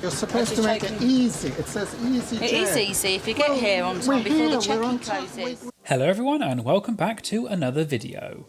You're supposed to make it easy. It says easyJet. It is easy if you get here on time before the check-in closes. Hello everyone and welcome back to another video.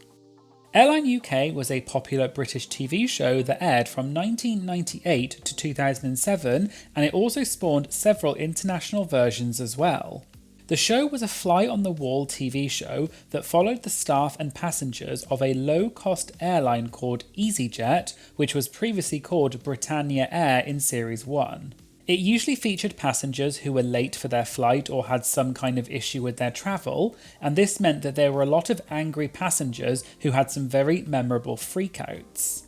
Airline UK was a popular British TV show that aired from 1998 to 2007, and it also spawned several international versions as well. The show was a fly-on-the-wall TV show that followed the staff and passengers of a low-cost airline called easyJet, which was previously called Britannia Air in Series 1. It usually featured passengers who were late for their flight or had some kind of issue with their travel, and this meant that there were a lot of angry passengers who had some very memorable freakouts.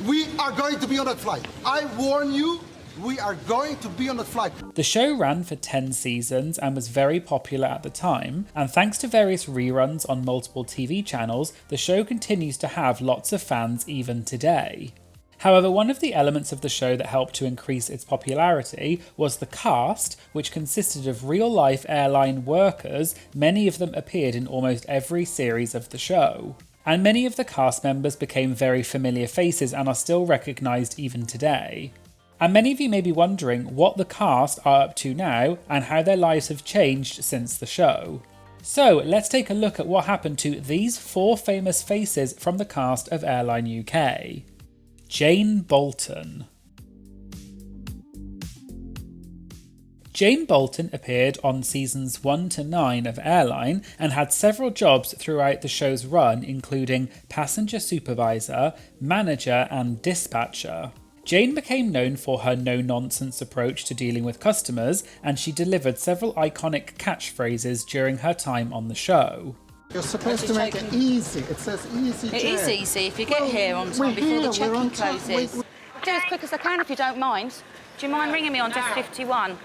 We are going to be on that flight. I warn you, we are going to be on that flight. The show ran for 10 seasons and was very popular at the time, and thanks to various reruns on multiple TV channels, the show continues to have lots of fans even today. However, one of the elements of the show that helped to increase its popularity was the cast, which consisted of real-life airline workers. Many of them appeared in almost every series of the show. And many of the cast members became very familiar faces and are still recognised even today. And many of you may be wondering what the cast are up to now and how their lives have changed since the show. So let's take a look at what happened to these 4 famous faces from the cast of Airline UK. Jane Boulton. Jane Boulton appeared on seasons 1 to 9 of Airline and had several jobs throughout the show's run, including passenger supervisor, manager and dispatcher. Jane became known for her no-nonsense approach to dealing with customers, and she delivered several iconic catchphrases during her time on the show. You're supposed to make it easy. It says easyJet. It is easy if you get here on time before the check-in closes. Do as quick as I can if you don't mind. Do you mind ringing me on desk 51?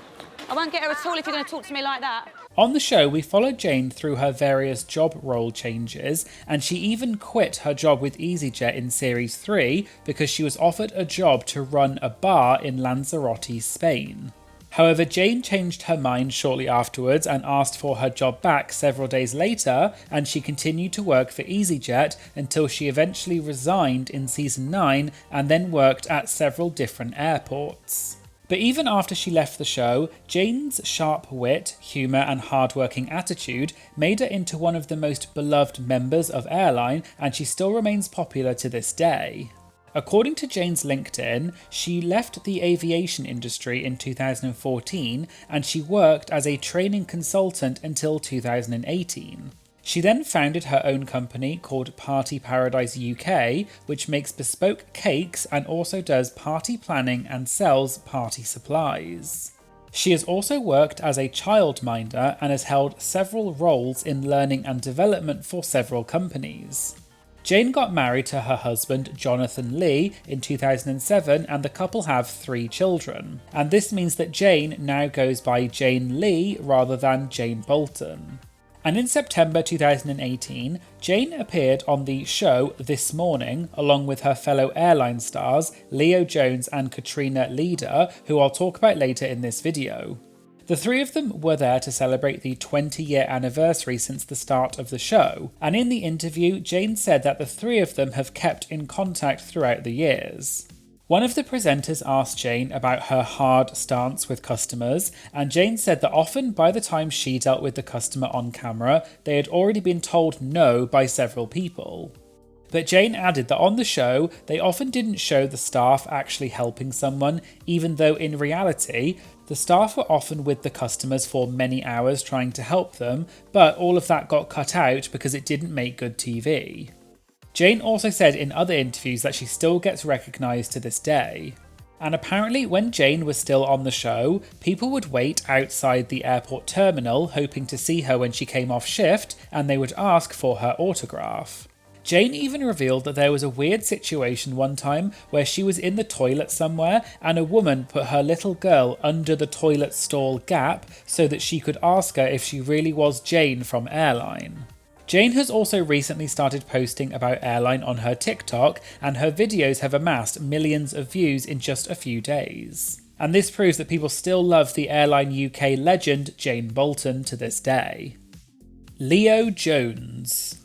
I won't get her at all if you're going to talk to me like that. On the show, we followed Jane through her various job role changes, and she even quit her job with easyJet in Series 3 because she was offered a job to run a bar in Lanzarote, Spain. However, Jane changed her mind shortly afterwards and asked for her job back several days later, and she continued to work for easyJet until she eventually resigned in Season 9 and then worked at several different airports. But even after she left the show, Jane's sharp wit, humour and hard-working attitude made her into one of the most beloved members of Airline, and she still remains popular to this day. According to Jane's LinkedIn, she left the aviation industry in 2014 and she worked as a training consultant until 2018. She then founded her own company called Party Paradise UK, which makes bespoke cakes and also does party planning and sells party supplies. She has also worked as a childminder and has held several roles in learning and development for several companies. Jane got married to her husband Jonathan Lee in 2007 and the couple have 3 children. And this means that Jane now goes by Jane Lee rather than Jane Boulton. And in September 2018, Jane appeared on the show This Morning along with her fellow airline stars Leo Jones and Katrina Leeder, who I'll talk about later in this video. The 3 of them were there to celebrate the 20-year anniversary since the start of the show, and in the interview, Jane said that the 3 of them have kept in contact throughout the years. One of the presenters asked Jane about her hard stance with customers, and Jane said that often by the time she dealt with the customer on camera, they had already been told no by several people. But Jane added that on the show, they often didn't show the staff actually helping someone, even though in reality, the staff were often with the customers for many hours trying to help them, but all of that got cut out because it didn't make good TV. Jane also said in other interviews that she still gets recognised to this day. And apparently when Jane was still on the show, people would wait outside the airport terminal hoping to see her when she came off shift, and they would ask for her autograph. Jane even revealed that there was a weird situation one time where she was in the toilet somewhere and a woman put her little girl under the toilet stall gap so that she could ask her if she really was Jane from Airline. Jane has also recently started posting about Airline on her TikTok, and her videos have amassed millions of views in just a few days. And this proves that people still love the Airline UK legend Jane Boulton to this day. Leo Jones.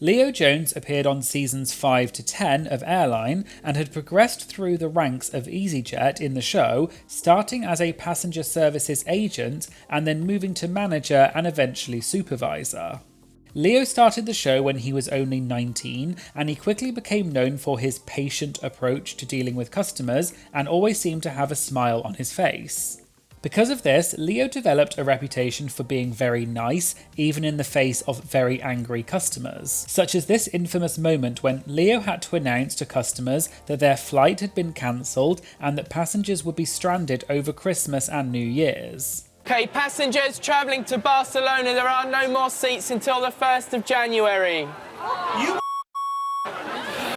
Leo Jones appeared on seasons 5 to 10 of Airline and had progressed through the ranks of easyJet in the show, starting as a passenger services agent and then moving to manager and eventually supervisor. Leo started the show when he was only 19, and he quickly became known for his patient approach to dealing with customers and always seemed to have a smile on his face. Because of this, Leo developed a reputation for being very nice, even in the face of very angry customers, such as this infamous moment when Leo had to announce to customers that their flight had been cancelled and that passengers would be stranded over Christmas and New Year's. Okay, passengers travelling to Barcelona, there are no more seats until the 1st of January.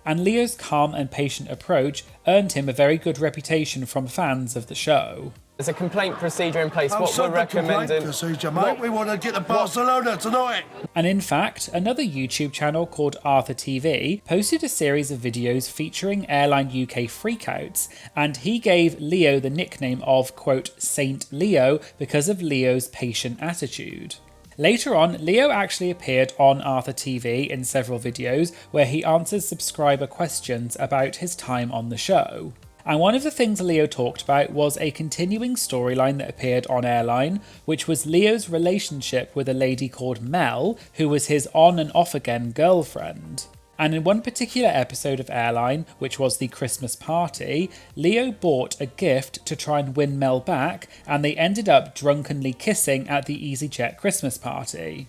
And Leo's calm and patient approach earned him a very good reputation from fans of the show. There's a complaint procedure in place. What we're recommending... procedure, mate. We want to get to Barcelona tonight. And in fact, another YouTube channel called Arthur TV posted a series of videos featuring Airline UK freakouts, and he gave Leo the nickname of, quote, Saint Leo because of Leo's patient attitude. Later on, Leo actually appeared on Arthur TV in several videos where he answers subscriber questions about his time on the show. And one of the things Leo talked about was a continuing storyline that appeared on Airline, which was Leo's relationship with a lady called Mel, who was his on and off again girlfriend. And in one particular episode of Airline, which was the Christmas party, Leo bought a gift to try and win Mel back, and they ended up drunkenly kissing at the easyJet Christmas party.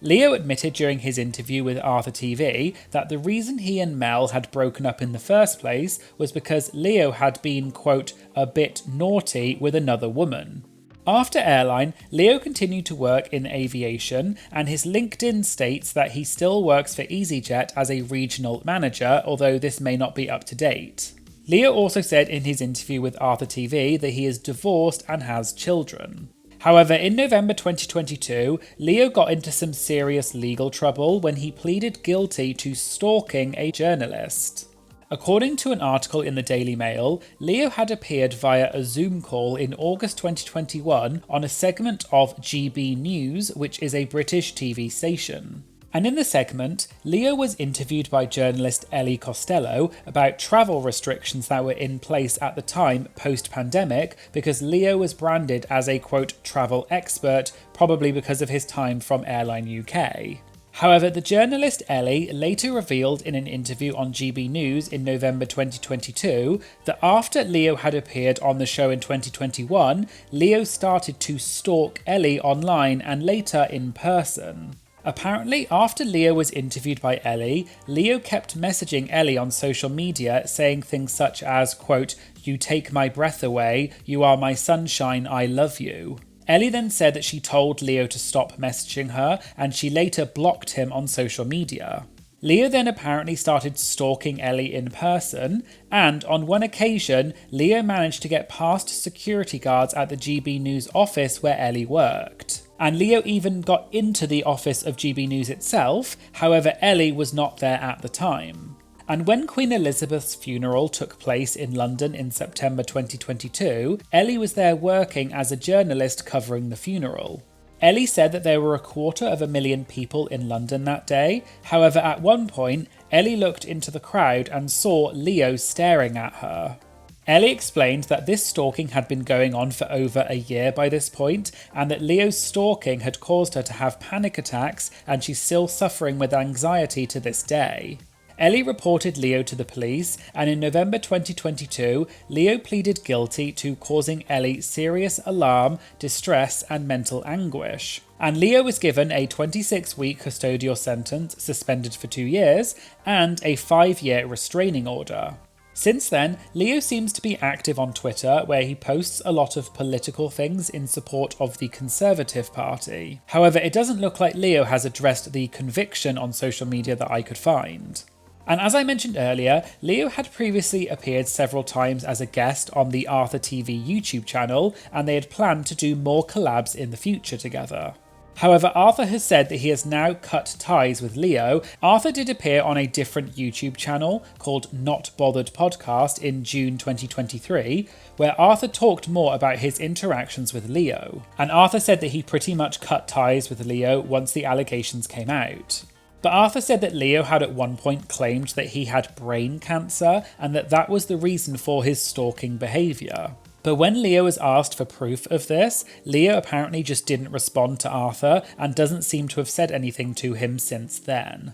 Leo admitted during his interview with Arthur TV that the reason he and Mel had broken up in the first place was because Leo had been, quote, a bit naughty with another woman. After Airline, Leo continued to work in aviation, and his LinkedIn states that he still works for easyJet as a regional manager, although this may not be up to date. Leo also said in his interview with Arthur TV that he is divorced and has children. However, in November 2022, Leo got into some serious legal trouble when he pleaded guilty to stalking a journalist. According to an article in the Daily Mail, Leo had appeared via a Zoom call in August 2021 on a segment of GB News, which is a British TV station. And in the segment, Leo was interviewed by journalist Ellie Costello about travel restrictions that were in place at the time post-pandemic, because Leo was branded as a, quote, travel expert, probably because of his time from Airline UK. However, the journalist Ellie later revealed in an interview on GB News in November 2022 that after Leo had appeared on the show in 2021, Leo started to stalk Ellie online and later in person. Apparently, after Leo was interviewed by Ellie, Leo kept messaging Ellie on social media saying things such as, quote, you take my breath away, you are my sunshine, I love you. Ellie then said that she told Leo to stop messaging her, and she later blocked him on social media. Leo then apparently started stalking Ellie in person, and on one occasion, Leo managed to get past security guards at the GB News office where Ellie worked. And Leo even got into the office of GB News itself, however Ellie was not there at the time. And when Queen Elizabeth's funeral took place in London in September 2022, Ellie was there working as a journalist covering the funeral. Ellie said that there were 250,000 people in London that day, however at one point, Ellie looked into the crowd and saw Leo staring at her. Ellie explained that this stalking had been going on for over a year by this point, and that Leo's stalking had caused her to have panic attacks, and she's still suffering with anxiety to this day. Ellie reported Leo to the police, and in November 2022, Leo pleaded guilty to causing Ellie serious alarm, distress, and mental anguish. And Leo was given a 26-week custodial sentence, suspended for 2 years, and a 5-year restraining order. Since then, Leo seems to be active on Twitter, where he posts a lot of political things in support of the Conservative Party. However, it doesn't look like Leo has addressed the conviction on social media that I could find. And as I mentioned earlier, Leo had previously appeared several times as a guest on the Arthur TV YouTube channel, and they had planned to do more collabs in the future together. However, Arthur has said that he has now cut ties with Leo. Arthur did appear on a different YouTube channel called Not Bothered Podcast in June 2023, where Arthur talked more about his interactions with Leo. And Arthur said that he pretty much cut ties with Leo once the allegations came out. But Arthur said that Leo had at one point claimed that he had brain cancer and that was the reason for his stalking behaviour. But when Leo was asked for proof of this, Leo apparently just didn't respond to Arthur and doesn't seem to have said anything to him since then.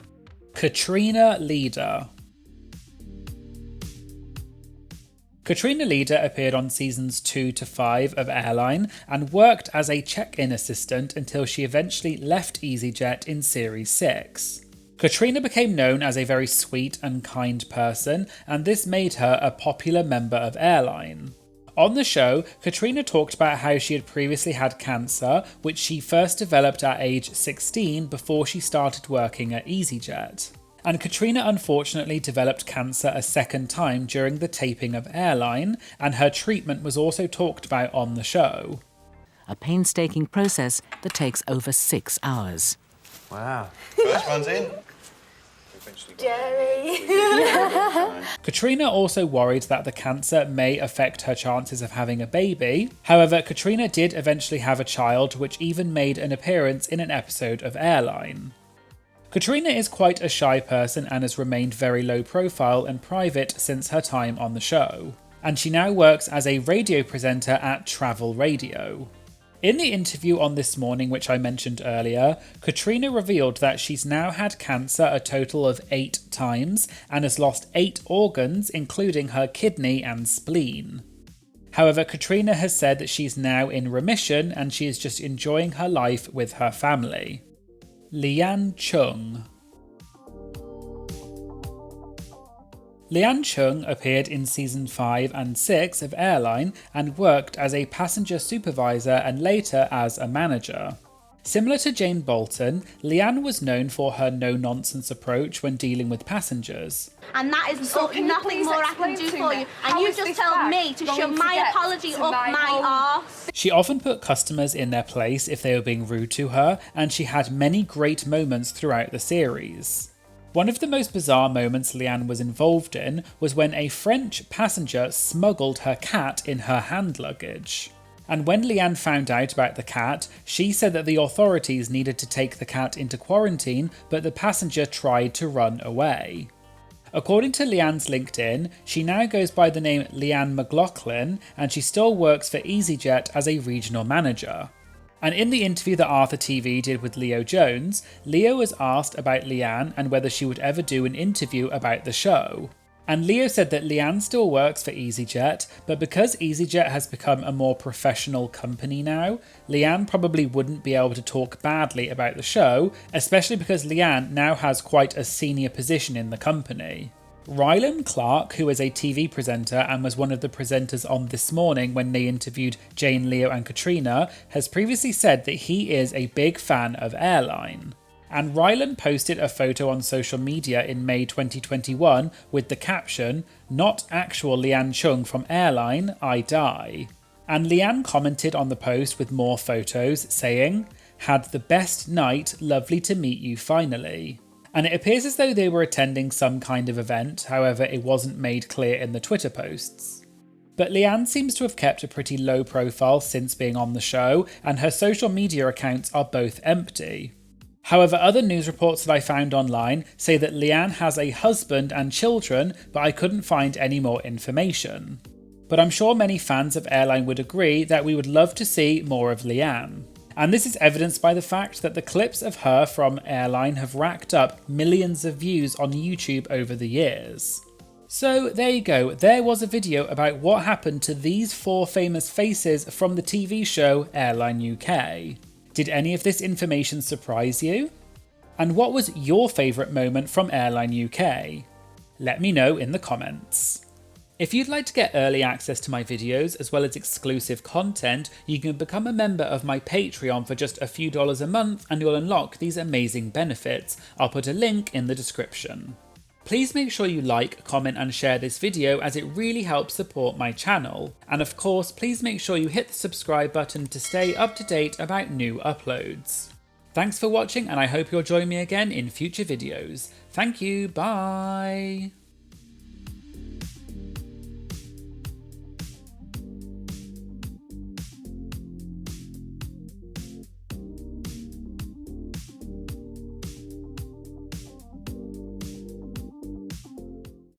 Katrina Leeder. Katrina Leeder appeared on seasons 2 to 5 of Airline and worked as a check-in assistant until she eventually left easyJet in series 6. Katrina became known as a very sweet and kind person, and this made her a popular member of Airline. On the show, Katrina talked about how she had previously had cancer, which she first developed at age 16 before she started working at easyJet. And Katrina unfortunately developed cancer a second time during the taping of Airline, and her treatment was also talked about on the show. A painstaking process that takes over 6 hours. Wow. First one's in. Katrina also worried that the cancer may affect her chances of having a baby. However, Katrina did eventually have a child, which even made an appearance in an episode of Airline. Katrina is quite a shy person and has remained very low profile and private since her time on the show. And she now works as a radio presenter at Travel Radio. In the interview on This Morning, which I mentioned earlier, Katrina revealed that she's now had cancer a total of 8 times and has lost 8 organs, including her kidney and spleen. However, Katrina has said that she's now in remission and she is just enjoying her life with her family. Leanne Cheung. Leanne Cheung appeared in season 5 and 6 of Airline and worked as a passenger supervisor and later as a manager. Similar to Jane Boulton, Leanne was known for her no-nonsense approach when dealing with passengers. And that is nothing more I can do for you. And you just told me to shove my apology up my arse. She often put customers in their place if they were being rude to her, and she had many great moments throughout the series. One of the most bizarre moments Leanne was involved in was when a French passenger smuggled her cat in her hand luggage. And when Leanne found out about the cat, she said that the authorities needed to take the cat into quarantine, but the passenger tried to run away. According to Leanne's LinkedIn, she now goes by the name Leanne McLaughlin, and she still works for easyJet as a regional manager. And in the interview that Arthur TV did with Leo Jones, Leo was asked about Leanne and whether she would ever do an interview about the show. And Leo said that Leanne still works for easyJet, but because easyJet has become a more professional company now, Leanne probably wouldn't be able to talk badly about the show, especially because Leanne now has quite a senior position in the company. Rylan Clark, who is a TV presenter and was one of the presenters on This Morning when they interviewed Jane, Leo and Katrina, has previously said that he is a big fan of Airline. And Rylan posted a photo on social media in May 2021 with the caption, "Not actual Leanne Cheung from Airline, I die." And Leanne commented on the post with more photos saying, "Had the best night, lovely to meet you finally." And it appears as though they were attending some kind of event, however it wasn't made clear in the Twitter posts. But Leanne seems to have kept a pretty low profile since being on the show, and her social media accounts are both empty. However, other news reports that I found online say that Leanne has a husband and children, but I couldn't find any more information. But I'm sure many fans of Airline would agree that we would love to see more of Leanne. And this is evidenced by the fact that the clips of her from Airline have racked up millions of views on YouTube over the years. So there you go, there was a video about what happened to these 4 famous faces from the TV show Airline UK. Did any of this information surprise you? And what was your favourite moment from Airline UK? Let me know in the comments. If you'd like to get early access to my videos as well as exclusive content, you can become a member of my Patreon for just a few dollars a month and you'll unlock these amazing benefits. I'll put a link in the description. Please make sure you like, comment and share this video as it really helps support my channel. And of course, please make sure you hit the subscribe button to stay up to date about new uploads. Thanks for watching and I hope you'll join me again in future videos. Thank you, bye!